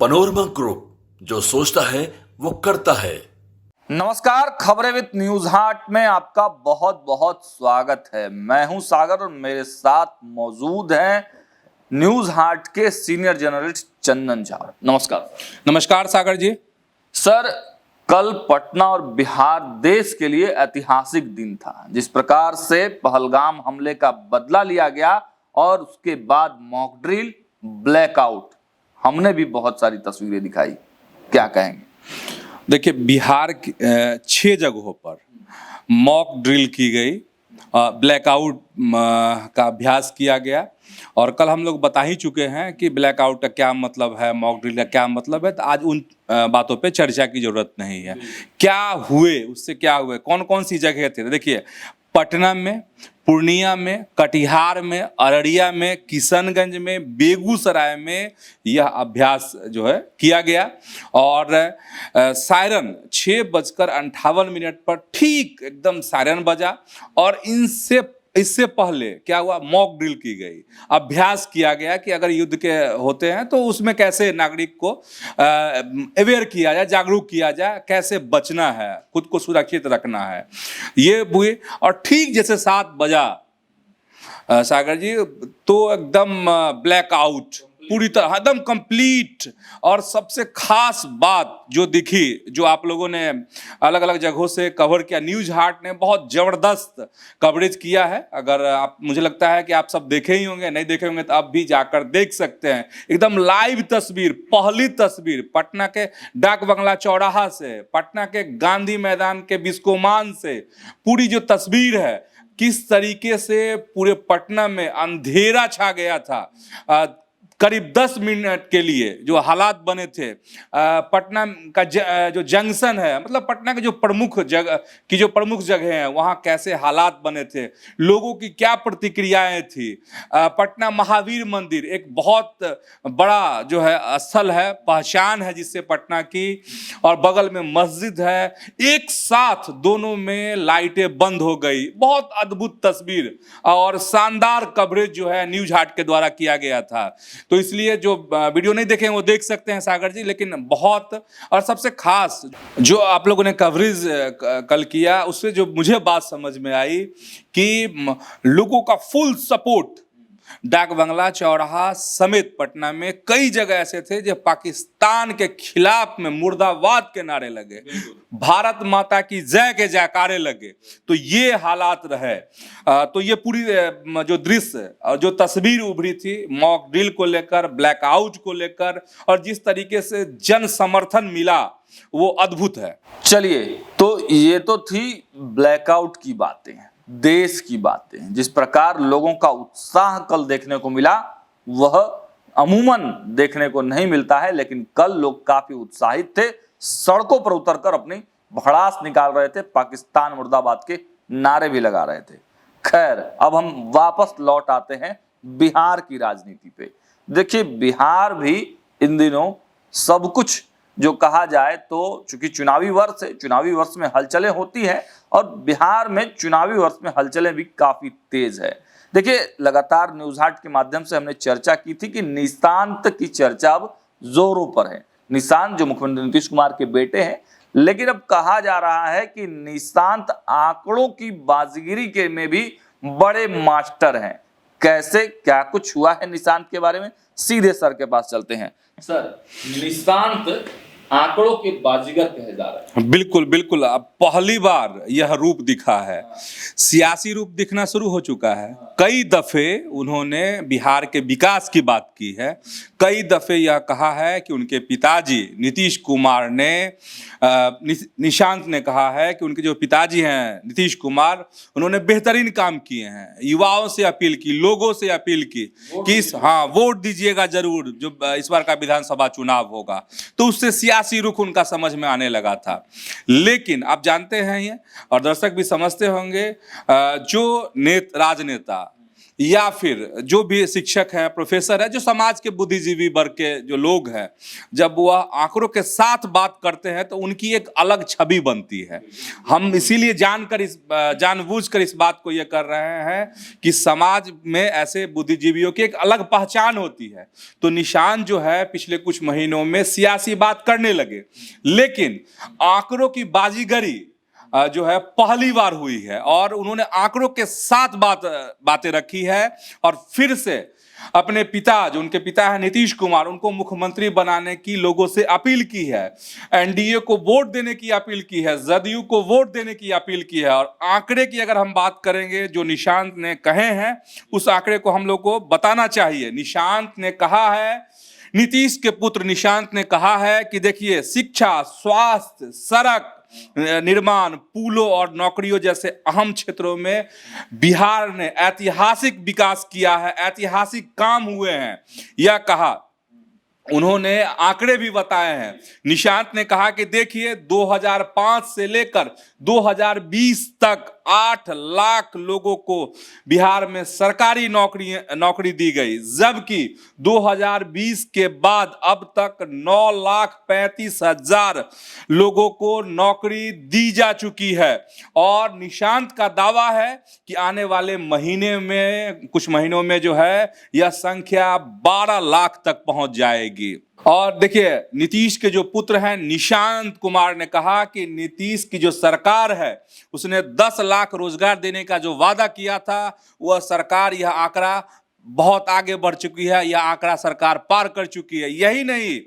Panorama group, जो सोचता है वो करता है। नमस्कार, खबरें विद न्यूज हार्ट में आपका बहुत बहुत स्वागत है। मैं हूं सागर और मेरे साथ मौजूद हैं न्यूज हार्ट के सीनियर जर्नलिस्ट चंदन झा। नमस्कार। नमस्कार सागर जी। सर, कल पटना और बिहार देश के लिए ऐतिहासिक दिन था। जिस प्रकार से पहलगाम हमले का बदला लिया गया और उसके बाद मॉक ड्रिल, ब्लैकआउट, हमने भी बहुत सारी तस्वीरें दिखाई, क्या कहेंगे? देखिए, बिहार की 6 जगहों पर मॉक ड्रिल की गई, ब्लैकआउट का अभ्यास किया गया और कल हम लोग बता ही चुके हैं कि ब्लैकआउट का क्या मतलब है, मॉक ड्रिल का क्या मतलब है। तो आज उन बातों पे चर्चा की जरूरत नहीं है। क्या हुए, उससे क्या हुए, कौन कौन सी जगह थे। देखिए, पटना में, पूर्णिया में, कटिहार में, अररिया में, किशनगंज में, बेगूसराय में यह अभ्यास जो है किया गया और सायरन 6:58 पर ठीक एकदम सायरन बजा और इससे पहले क्या हुआ, मॉक ड्रिल की गई, अभ्यास किया गया कि अगर युद्ध के होते हैं तो उसमें कैसे नागरिक को अवेयर किया जाए, जागरूक किया जाए, कैसे बचना है, खुद को सुरक्षित रखना है। ये हुई और ठीक जैसे 7 बजा सागर जी, तो एकदम ब्लैकआउट पूरी तरह एकदम कंप्लीट। और सबसे खास बात जो दिखी, जो आप लोगों ने अलग अलग जगहों से कवर किया, न्यूज हार्ट ने बहुत ज़बरदस्त कवरेज किया है। अगर आप, मुझे लगता है कि आप सब देखे ही होंगे, नहीं देखे होंगे तो अब भी जाकर देख सकते हैं। एकदम लाइव तस्वीर, पहली तस्वीर पटना के डाक बंगला चौराहा से, पटना के गांधी मैदान के बिस्कोमान से पूरी जो तस्वीर है, किस तरीके से पूरे पटना में अंधेरा छा गया था। करीब 10 मिनट के लिए जो हालात बने थे, पटना का जो जंक्शन है, मतलब पटना के जो प्रमुख जगह हैं, वहाँ कैसे हालात बने थे, लोगों की क्या प्रतिक्रियाएं थी। पटना महावीर मंदिर एक बहुत बड़ा जो है स्थल है, पहचान है जिससे पटना की, और बगल में मस्जिद है। एक साथ दोनों में लाइटें बंद हो गई। बहुत अद्भुत तस्वीर और शानदार कवरेज जो है न्यूज हार्ट के द्वारा किया गया था। तो इसलिए जो वीडियो नहीं देखे वो देख सकते हैं सागर जी। लेकिन बहुत, और सबसे खास जो आप लोगों ने कवरेज कल किया, उससे जो मुझे बात समझ में आई कि लोगों का फुल सपोर्ट डाक बंगला चौराहा समेत पटना में कई जगह ऐसे थे जो पाकिस्तान के खिलाफ में मुर्दाबाद के नारे लगे, भारत माता की जय के जयकारे लगे। तो ये हालात रहे। तो ये पूरी जो दृश्य और जो तस्वीर उभरी थी मॉक ड्रिल को लेकर, ब्लैकआउट को लेकर, और जिस तरीके से जन समर्थन मिला वो अद्भुत है। चलिए, तो ये तो थी ब्लैकआउट की बातें, देश की बातें। जिस प्रकार लोगों का उत्साह कल देखने को मिला वह अमूमन देखने को नहीं मिलता है, लेकिन कल लोग काफी उत्साहित थे, सड़कों पर उतरकर अपनी भड़ास निकाल रहे थे, पाकिस्तान मुर्दाबाद के नारे भी लगा रहे थे। खैर, अब हम वापस लौट आते हैं बिहार की राजनीति पे। देखिए, बिहार भी इन दिनों सब कुछ जो कहा जाए तो, चूंकि चुनावी वर्ष है, चुनावी वर्ष में हलचलें होती हैं और बिहार में चुनावी वर्ष में हलचलें भी काफी तेज है। देखिए, लगातार न्यूज हार्ट के माध्यम से हमने चर्चा की थी कि निशांत की चर्चा अब जोरों पर है। निशांत जो मुख्यमंत्री नीतीश कुमार के बेटे हैं, लेकिन अब कहा जा रहा है कि निशांत आंकड़ों की बाजीगिरी के में भी बड़े मास्टर हैं। कैसे, क्या कुछ हुआ है निशांत के बारे में, सीधे सर के पास चलते हैं। सर, निशांत आंकड़ों के बाजीगर कहे जा रहे हैं। बिल्कुल बिल्कुल, अब पहली बार यह रूप दिखा है, सियासी रूप दिखना शुरू हो चुका है। कई दफे उन्होंने बिहार के विकास की बात की है, कई दफे यह कहा है कि उनके पिताजी नीतीश कुमार ने, निशांत ने कहा है कि उनके जो पिताजी हैं नीतीश कुमार, उन्होंने बेहतरीन काम किए हैं। युवाओं से अपील की, लोगों से अपील की कि हाँ, वोट दीजिएगा जरूर जो इस बार का विधानसभा चुनाव होगा। तो उससे सियासी रुख उनका समझ में आने लगा था। लेकिन आप जानते हैं ये, और दर्शक भी समझते होंगे, जो राजनेता या फिर जो भी शिक्षक हैं, प्रोफेसर है, जो समाज के बुद्धिजीवी वर्ग के जो लोग हैं, जब वह आंकड़ों के साथ बात करते हैं तो उनकी एक अलग छवि बनती है। हम इसीलिए जानबूझकर इस बात को ये कर रहे हैं कि समाज में ऐसे बुद्धिजीवियों की एक अलग पहचान होती है। तो निशांत जो है पिछले कुछ महीनों में सियासी बात करने लगे, लेकिन आंकड़ों की बाजीगरी जो है पहली बार हुई है और उन्होंने आंकड़ों के साथ बातें रखी है और फिर से अपने पिता, जो उनके पिता है नीतीश कुमार, उनको मुख्यमंत्री बनाने की लोगों से अपील की है, एनडीए को वोट देने की अपील की है, जदयू को वोट देने की अपील की है। और आंकड़े की अगर हम बात करेंगे जो निशांत ने कहे हैं, उस आंकड़े को हम लोग को बताना चाहिए। निशांत ने कहा है, नीतीश के पुत्र निशांत ने कहा है कि देखिए, शिक्षा, स्वास्थ्य, सड़क निर्माण, पुलों और नौकरियों जैसे अहम क्षेत्रों में बिहार ने ऐतिहासिक विकास किया है, ऐतिहासिक काम हुए हैं, यह कहा। उन्होंने आंकड़े भी बताए हैं। निशांत ने कहा कि देखिए, 2005 से लेकर 2020 तक 8 लाख लोगों को बिहार में सरकारी नौकरी दी गई, जबकि 2020 के बाद अब तक 9,35,000 लोगों को नौकरी दी जा चुकी है। और निशांत का दावा है कि आने वाले कुछ महीनों में जो है यह संख्या 12 लाख तक पहुंच जाएगी। और देखिए, नीतीश के जो पुत्र हैं निशांत कुमार ने कहा कि नीतीश की जो सरकार है उसने 10 लाख रोजगार देने का जो वादा किया था, वह सरकार, यह आंकड़ा बहुत आगे बढ़ चुकी है, यह आंकड़ा सरकार पार कर चुकी है। यही नहीं,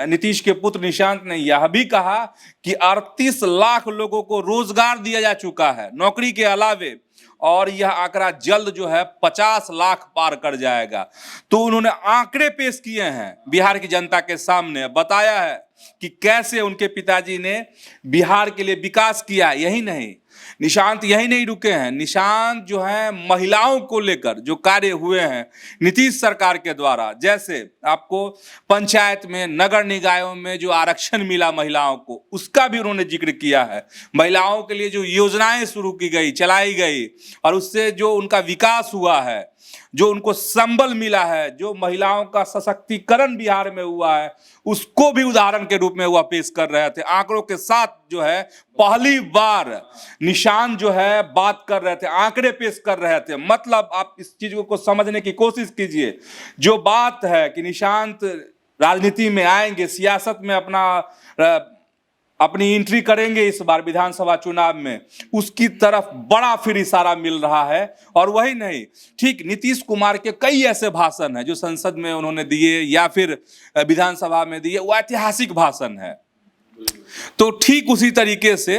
नीतीश के पुत्र निशांत ने यह भी कहा कि 38 लाख लोगों को रोजगार दिया जा चुका है नौकरी के अलावे, और यह आंकड़ा जल्द जो है 50 लाख पार कर जाएगा। तो उन्होंने आंकड़े पेश किए हैं बिहार की जनता के सामने, बताया है कि कैसे उनके पिताजी ने बिहार के लिए विकास किया। यही नहीं, निशांत यही नहीं रुके हैं। निशांत जो है महिलाओं को लेकर जो कार्य हुए हैं नीतीश सरकार के द्वारा, जैसे आपको पंचायत में, नगर निकायों में जो आरक्षण मिला महिलाओं को, उसका भी उन्होंने जिक्र किया है। महिलाओं के लिए जो योजनाएं शुरू की गई, चलाई गई, और उससे जो उनका विकास हुआ है, जो उनको संबल मिला है, जो महिलाओं का सशक्तिकरण बिहार में हुआ है, उसको भी उदाहरण के रूप में वह पेश कर रहे थे। आंकड़ों के साथ जो है पहली बार निशांत जो है बात कर रहे थे, आंकड़े पेश कर रहे थे। मतलब आप इस चीज को समझने की कोशिश कीजिए। जो बात है कि निशांत राजनीति में आएंगे, सियासत में अपनी एंट्री करेंगे इस बार विधानसभा चुनाव में, उसकी तरफ बड़ा फिर इशारा मिल रहा है। और वही नहीं, ठीक नीतीश कुमार के कई ऐसे भाषण हैं जो संसद में उन्होंने दिए या फिर विधानसभा में दिए, वो ऐतिहासिक भाषण है। तो ठीक उसी तरीके से,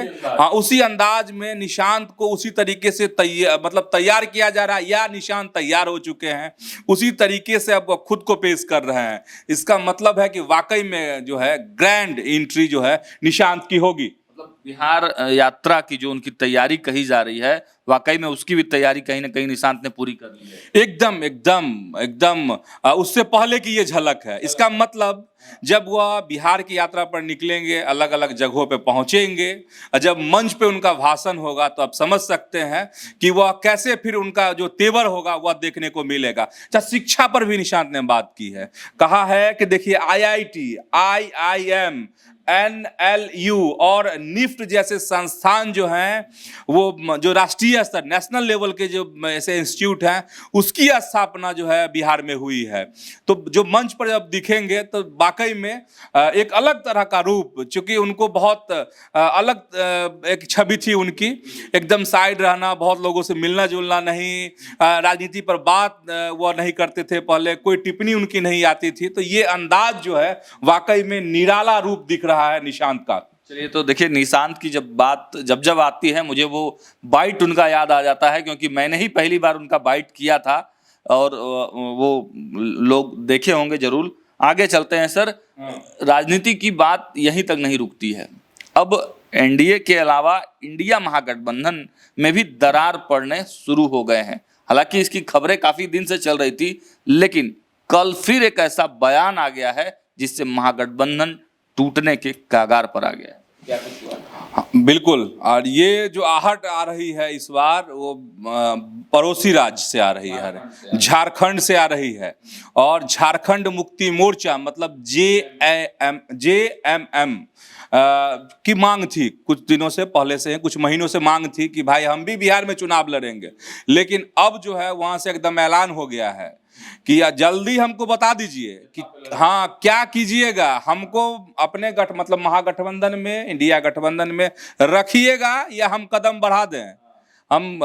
उसी अंदाज में निशांत को उसी तरीके से तैयार किया जा रहा है, या निशांत तैयार हो चुके हैं, उसी तरीके से अब खुद को पेश कर रहे हैं। इसका मतलब है कि वाकई में जो है ग्रैंड एंट्री जो है निशांत की होगी। मतलब बिहार यात्रा की जो उनकी तैयारी कही जा रही है, वाकई में उसकी भी तैयारी कहीं ना कहीं निशांत ने पूरी कर ली है। एकदम एकदम एकदम उससे पहले की ये झलक है। इसका मतलब जब वह बिहार की यात्रा पर निकलेंगे, अलग अलग जगहों पे पहुंचेंगे, जब मंच पे उनका भाषण होगा, तो आप समझ सकते हैं कि वह कैसे फिर उनका जो तेवर होगा वह देखने को मिलेगा। शिक्षा पर भी निशांत ने बात की है, कहा है कि देखिए, IIT, IIM, NLU और निफ्ट जैसे संस्थान जो हैं, वो जो राष्ट्रीय स्तर, नेशनल लेवल के जो ऐसे इंस्टीट्यूट हैं, उसकी स्थापना जो है बिहार में हुई है। तो जो मंच पर जब दिखेंगे तो वाकई में एक अलग तरह का रूप, चूंकि उनको बहुत अलग एक छवि थी उनकी, एकदम साइड रहना, बहुत लोगों से मिलना जुलना नहीं, राजनीति पर बात वो नहीं करते थे, पहले कोई टिप्पणी उनकी नहीं आती थी। तो ये अंदाज जो है वाकई में निराला रूप दिख रहा है निशांत का। चलिए, तो देखिए, निशांत की जब आती है, मुझे वो बाइट उनका याद आ जाता है, क्योंकि मैंने ही पहली बार उनका बाइट किया था, और वो लोग देखे होंगे जरूर। आगे चलते हैं सर। राजनीति की बात यहीं तक नहीं रुकती है। अब एनडीए के अलावा इंडिया महागठबंधन में भी दरार पड़ने शुरू हो गए हैं। हालांकि इसकी खबरें काफी दिन से चल रही थी, लेकिन कल फिर एक ऐसा बयान आ गया है जिससे महागठबंधन टूटने के कगार पर आ गया है। क्या कुछ हुआ? हाँ, बिल्कुल। और ये जो आहट आ रही है इस बार वो पड़ोसी राज्य से आ रही है, झारखंड से आ रही है। और झारखंड मुक्ति मोर्चा मतलब JMM की मांग थी कुछ दिनों से, पहले से कुछ महीनों से मांग थी कि भाई हम भी बिहार में चुनाव लड़ेंगे। लेकिन अब जो है वहां से एकदम ऐलान हो गया है कि या जल्दी हमको बता दीजिए कि हाँ क्या कीजिएगा, हमको अपने मतलब महागठबंधन में, इंडिया गठबंधन में रखिएगा या हम कदम बढ़ा दें, हम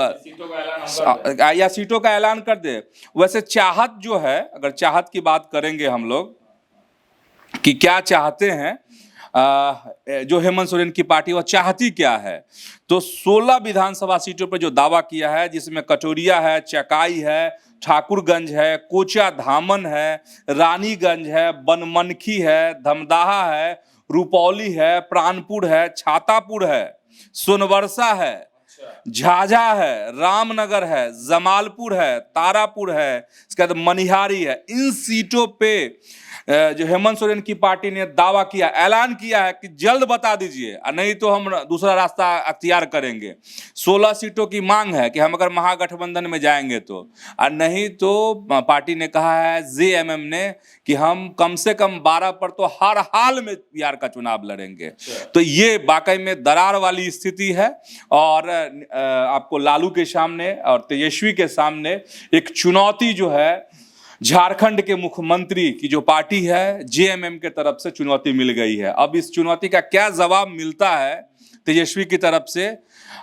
या सीटों का ऐलान कर दे। वैसे चाहत जो है, अगर चाहत की बात करेंगे हम लोग कि क्या चाहते हैं जो हेमंत सोरेन की पार्टी, वह चाहती क्या है, तो 16 विधानसभा सीटों पर जो दावा किया है, जिसमें कटोरिया है, चकाई है, ठाकुरगंज है, कोचा धामन है, रानीगंज है, बनमनखी है, धमदाहा है, रुपौली है, प्राणपुर है, छातापुर है, सोनवर्षा है, झाझा है, रामनगर है, जमालपुर है, तारापुर है, इसके बाद मनिहारी है। इन सीटों पे जो हेमंत सोरेन की पार्टी ने दावा किया, ऐलान किया है कि जल्द बता दीजिए और नहीं तो हम दूसरा रास्ता अख्तियार करेंगे। 16 सीटों की मांग है कि हम अगर महागठबंधन में जाएंगे तो, और नहीं तो पार्टी ने कहा है, JMM ने, कि हम कम से कम 12 पर तो हर हाल में बिहार का चुनाव लड़ेंगे। तो ये वाकई में दरार वाली स्थिति है। और आपको लालू के सामने और तेजस्वी के सामने एक चुनौती जो है झारखंड के मुख्यमंत्री की जो पार्टी है JMM के तरफ से चुनौती मिल गई है। अब इस चुनौती का क्या जवाब मिलता है तेजस्वी की तरफ से,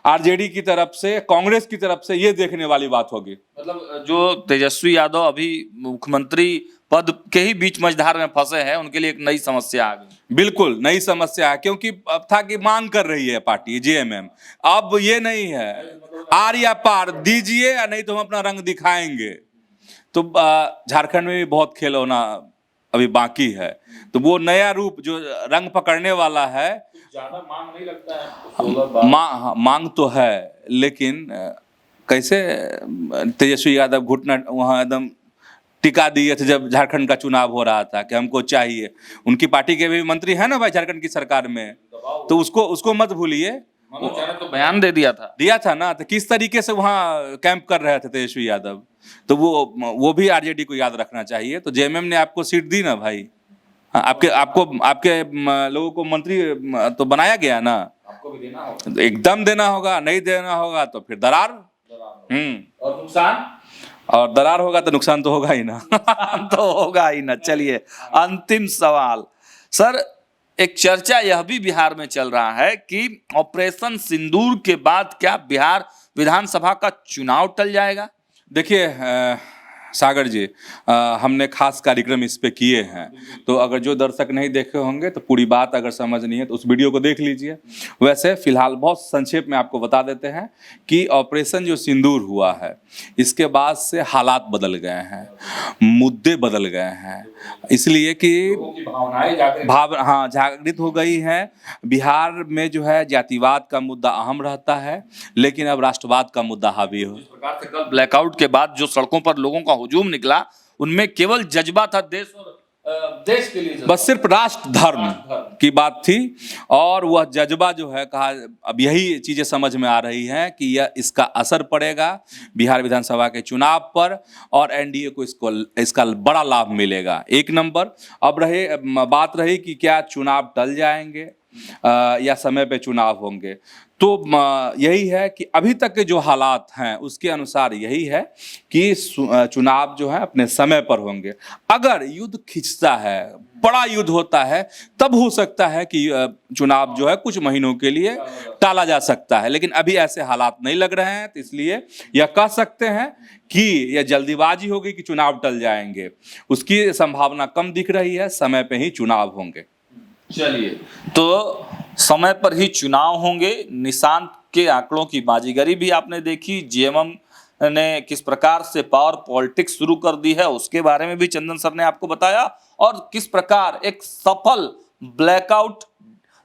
RJD की तरफ से, कांग्रेस की तरफ से, ये देखने वाली बात होगी। मतलब जो तेजस्वी यादव अभी मुख्यमंत्री पद के ही बीच मझधार में फंसे हैं, उनके लिए एक नई समस्या आ गई। बिल्कुल नई समस्या है, क्योंकि अब था कि मांग कर रही है पार्टी JMM, अब ये नहीं है आर या पार दीजिए या नहीं तो हम अपना रंग दिखाएंगे। तो झारखंड में भी बहुत खेल होना अभी बाकी है। तो वो नया रूप जो रंग पकड़ने वाला है, ज्यादा मांग नहीं लगता है, मांग तो है, लेकिन कैसे तेजस्वी यादव घुटना वहाँ एकदम टिका दिए थे जब झारखंड का चुनाव हो रहा था कि हमको चाहिए। उनकी पार्टी के भी मंत्री है ना भाई झारखंड की सरकार में, तो उसको मत भूलिए। तो बयान दे दिया था ना, तो किस तरीके से वहाँ कैंप कर रहे थे तेजस्वी यादव, तो वो भी RJD को याद रखना चाहिए। तो JMM ने आपको सीट दी ना भाई, आपके लोगों को मंत्री तो बनाया गया ना, आपको भी देना होगा, तो एकदम देना होगा। नहीं देना होगा तो फिर दरार और नुकसान, और दरार होगा तो नुकसान तो होगा ही ना तो होगा ही ना। चलिए अंतिम सवाल सर, एक चर्चा यह भी बिहार में चल रहा है कि ऑपरेशन सिंदूर के बाद क्या बिहार विधानसभा का चुनाव टल जाएगा? देखिए सागर जी, हमने खास कार्यक्रम इस पे किए हैं, तो अगर जो दर्शक नहीं देखे होंगे तो पूरी बात अगर समझनी है तो उस वीडियो को देख लीजिए। वैसे फिलहाल बहुत संक्षेप में आपको बता देते हैं कि ऑपरेशन जो सिंदूर हुआ है, इसके बाद से हालात बदल गए हैं, मुद्दे बदल गए हैं, इसलिए कि जागृत हो गई हैं। बिहार में जो है जातिवाद का मुद्दा अहम रहता है, लेकिन अब राष्ट्रवाद का मुद्दा हावी हो। कल ब्लैकआउट के बाद जो सड़कों पर लोगों का हुजूम निकला, उनमें केवल जज्बा था देश और देश के लिए, बस सिर्फ राष्ट्र धर्म की बात थी। और वह जज्बा जो है, कहा अब यही चीजें समझ में आ रही हैं कि यह इसका असर पड़ेगा बिहार विधानसभा के चुनाव पर, और NDA को इसका बड़ा लाभ मिलेगा। एक नंबर अब बात रही कि क्या चुनाव टल जाएंगे या समय पे चुनाव होंगे, तो यही है कि अभी तक के जो हालात हैं उसके अनुसार यही है कि चुनाव जो है अपने समय पर होंगे। अगर युद्ध खिंचता है, बड़ा युद्ध होता है, तब हो सकता है कि चुनाव जो है कुछ महीनों के लिए टाला जा सकता है, लेकिन अभी ऐसे हालात नहीं लग रहे हैं। तो इसलिए यह कह सकते हैं कि यह जल्दीबाजी होगी कि चुनाव टल जाएंगे, उसकी संभावना कम दिख रही है। समय पे ही चुनाव होंगे। चलिए, तो समय पर ही चुनाव होंगे। निशांत के आंकड़ों की बाजीगरी भी आपने देखी, JMM ने किस प्रकार से पावर पॉलिटिक्स शुरू कर दी है उसके बारे में भी चंदन सर ने आपको बताया, और किस प्रकार एक सफल ब्लैकआउट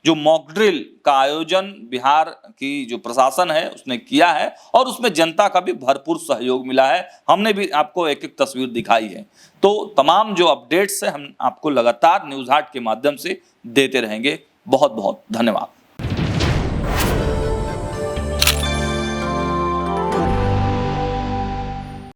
जो मॉक ड्रिल का आयोजन बिहार की जो प्रशासन है उसने किया है, और उसमें जनता का भी भरपूर सहयोग मिला है। हमने भी आपको एक एक तस्वीर दिखाई है। तो तमाम जो अपडेट्स है हम आपको लगातार न्यूज़ हाट के माध्यम से देते रहेंगे। बहुत बहुत धन्यवाद।